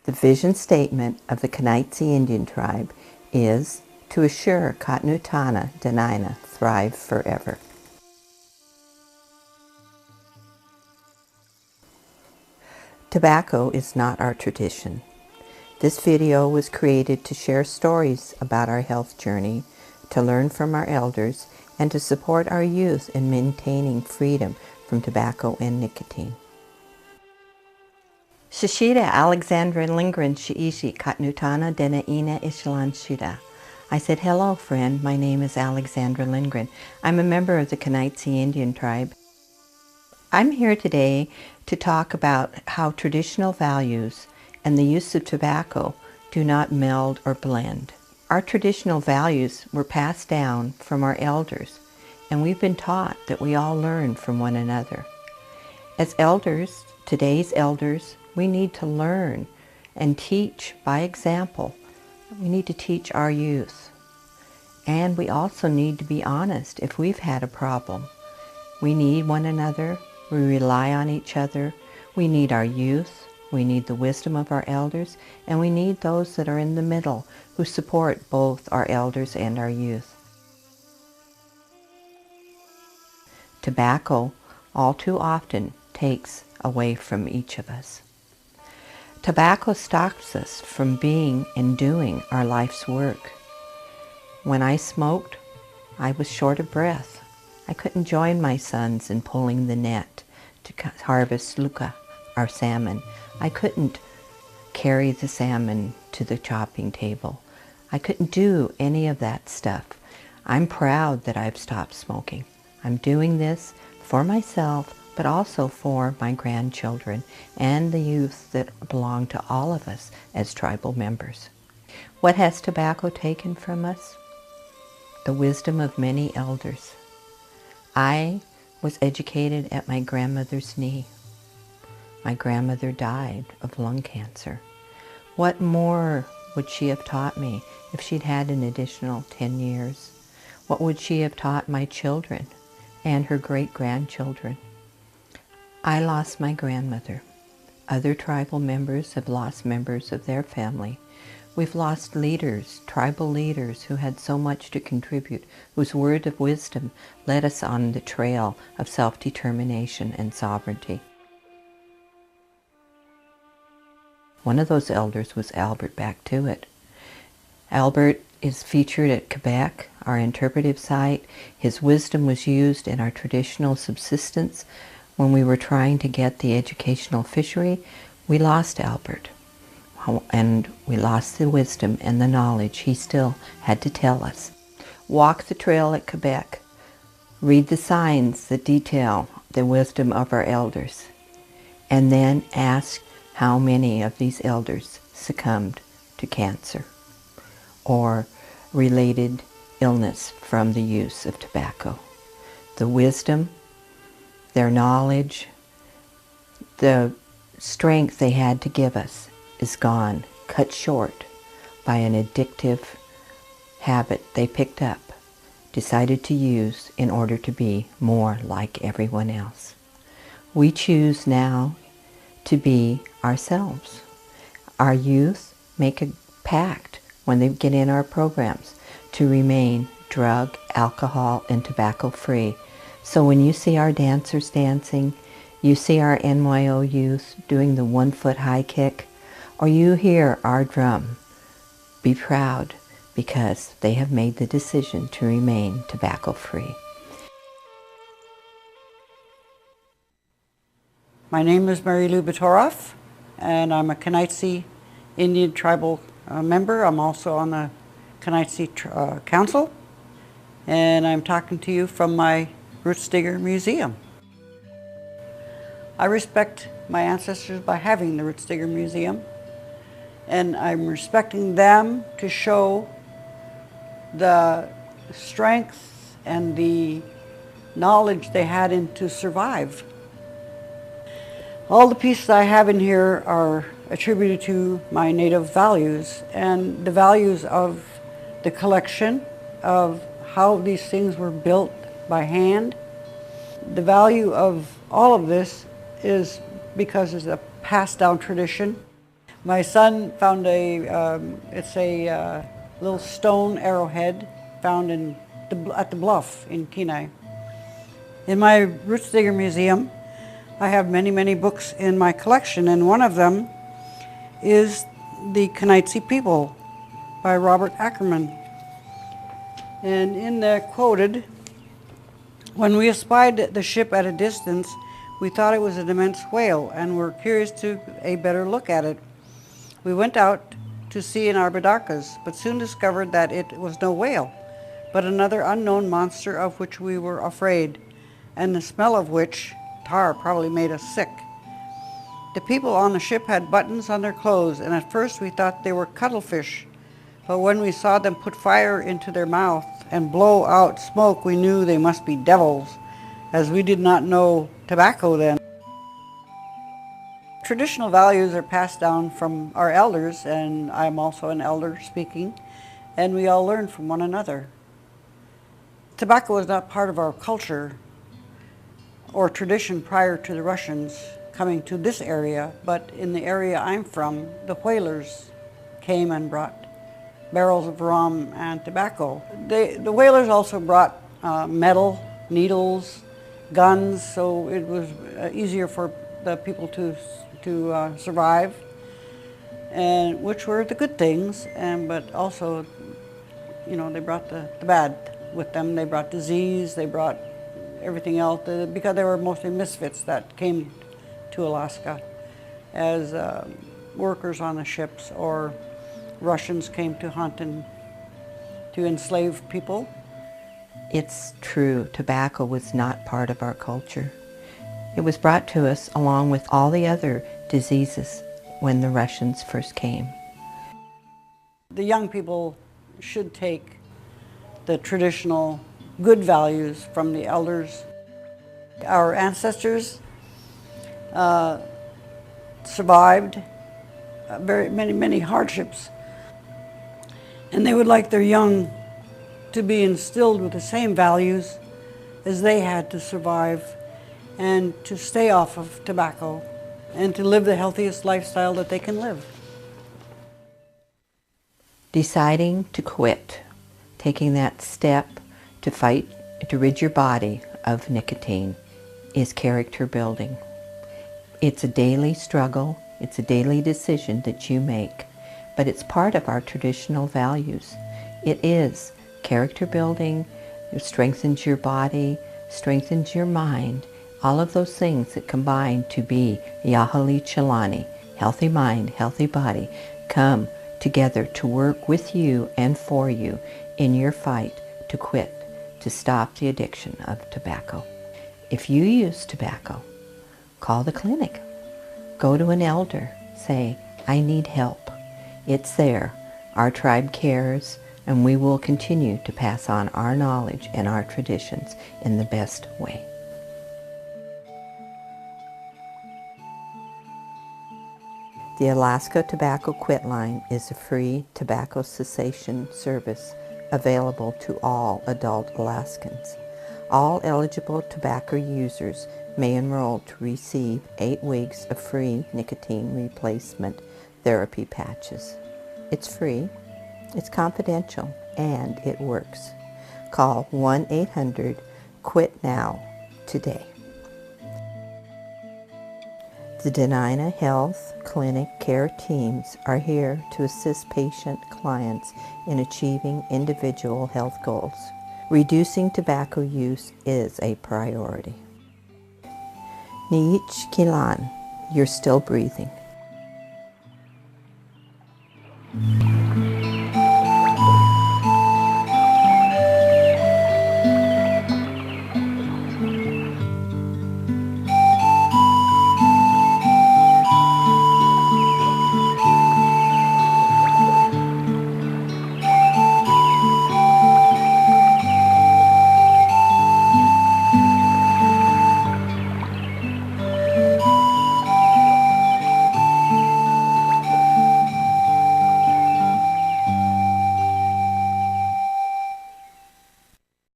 The vision statement of the Kenaitze Indian tribe is to assure Kenaitze Dena'ina thrive forever. Tobacco is not our tradition. This video was created to share stories about our health journey, to learn from our elders, and to support our youth in maintaining freedom from tobacco and nicotine. Shishida Alexandra Lindgren Shiishi Kenaitze Dena'ina Ishalan Shida. I said, hello friend, my name is Alexandra Lindgren. I'm a member of the Kenaitze Indian tribe. I'm here today to talk about how traditional values and the use of tobacco do not meld or blend. Our traditional values were passed down from our elders, and we've been taught that we all learn from one another. As elders, today's elders, we need to learn and teach by example. We need to teach our youth. And we also need to be honest if we've had a problem. We need one another. We rely on each other. We need our youth. We need the wisdom of our elders. And we need those that are in the middle who support both our elders and our youth. Tobacco all too often takes away from each of us. Tobacco stops us from being and doing our life's work. When I smoked, I was short of breath. I couldn't join my sons in pulling the net to harvest luca, our salmon. I couldn't carry the salmon to the chopping table. I couldn't do any of that stuff. I'm proud that I've stopped smoking. I'm doing this for myself, but also for my grandchildren and the youth that belong to all of us as tribal members. What has tobacco taken from us? The wisdom of many elders. I was educated at my grandmother's knee. My grandmother died of lung cancer. What more would she have taught me if she'd had an additional 10 years? What would she have taught my children and her great-grandchildren? I lost my grandmother. Other tribal members have lost members of their family. We've lost leaders, tribal leaders who had so much to contribute, whose word of wisdom led us on the trail of self-determination and sovereignty. One of those elders was Albert Back-to-it. Albert is featured at Quebec, our interpretive site. His wisdom was used in our traditional subsistence. When we were trying to get the educational fishery, we lost Albert. And we lost the wisdom and the knowledge he still had to tell us. Walk the trail at Quebec. Read the signs that detail the wisdom of our elders. And then ask how many of these elders succumbed to cancer or related illness from the use of tobacco. The wisdom, their knowledge, the strength they had to give us is gone, cut short by an addictive habit they picked up, decided to use in order to be more like everyone else. We choose now to be ourselves. Our youth make a pact when they get in our programs to remain drug, alcohol, and tobacco free. So when you see our dancers dancing, you see our NYO youth doing the 1-foot high kick, or you hear our drum, be proud because they have made the decision to remain tobacco free. My name is Mary Lou Batoroff, and I'm a Kenaitze Indian tribal member. I'm also on the Kenaitze Council, and I'm talking to you from my Roots Digger Museum. I respect my ancestors by having the Roots Digger Museum, and I'm respecting them to show the strength and the knowledge they had in to survive. All the pieces I have in here are attributed to my native values and the values of the collection, of how these things were built by hand. The value of all of this is because it's a passed down tradition. My son found it's a little stone arrowhead found at the bluff in Kenai. In my Roots Digger Museum, I have many, many books in my collection, and one of them is The Kenaitze People by Robert Ackerman. And in there quoted, "When we espied the ship at a distance, we thought it was an immense whale and were curious to a better look at it. We went out to sea in our bidarkas, but soon discovered that it was no whale, but another unknown monster of which we were afraid, and the smell of which, tar, probably made us sick. The people on the ship had buttons on their clothes, and at first we thought they were cuttlefish, but when we saw them put fire into their mouth and blow out smoke, we knew they must be devils, as we did not know tobacco then." Traditional values are passed down from our elders, and I'm also an elder speaking, and we all learn from one another. Tobacco is not part of our culture or tradition prior to the Russians coming to this area, but in the area I'm from, the whalers came and brought barrels of rum and tobacco. The whalers also brought metal, needles, guns, so it was easier for the people to survive, and which were the good things, but also, they brought the bad with them. They brought disease, they brought everything else, because they were mostly misfits that came to Alaska as workers on the ships, or Russians came to hunt and to enslave people. It's true, tobacco was not part of our culture. It was brought to us along with all the other diseases when the Russians first came. The young people should take the traditional good values from the elders. Our ancestors survived very many hardships, and they would like their young to be instilled with the same values as they had to survive, and to stay off of tobacco and to live the healthiest lifestyle that they can live. Deciding to quit, taking that step to fight, to rid your body of nicotine, is character building. It's a daily struggle, it's a daily decision that you make, but it's part of our traditional values. It is character building, it strengthens your body, strengthens your mind, all of those things that combine to be Yahali Chalani, healthy mind, healthy body, come together to work with you and for you in your fight to quit, to stop the addiction of tobacco. If you use tobacco, call the clinic. Go to an elder. Say, I need help. It's there. Our tribe cares, and we will continue to pass on our knowledge and our traditions in the best way. The Alaska Tobacco Quit Line is a free tobacco cessation service available to all adult Alaskans. All eligible tobacco users may enroll to receive 8 weeks of free nicotine replacement therapy patches. It's free, it's confidential, and it works. Call 1-800-QUIT-NOW today. The Dena'ina Health Clinic care teams are here to assist patient clients in achieving individual health goals. Reducing tobacco use is a priority. Niich Kilan, you're still breathing.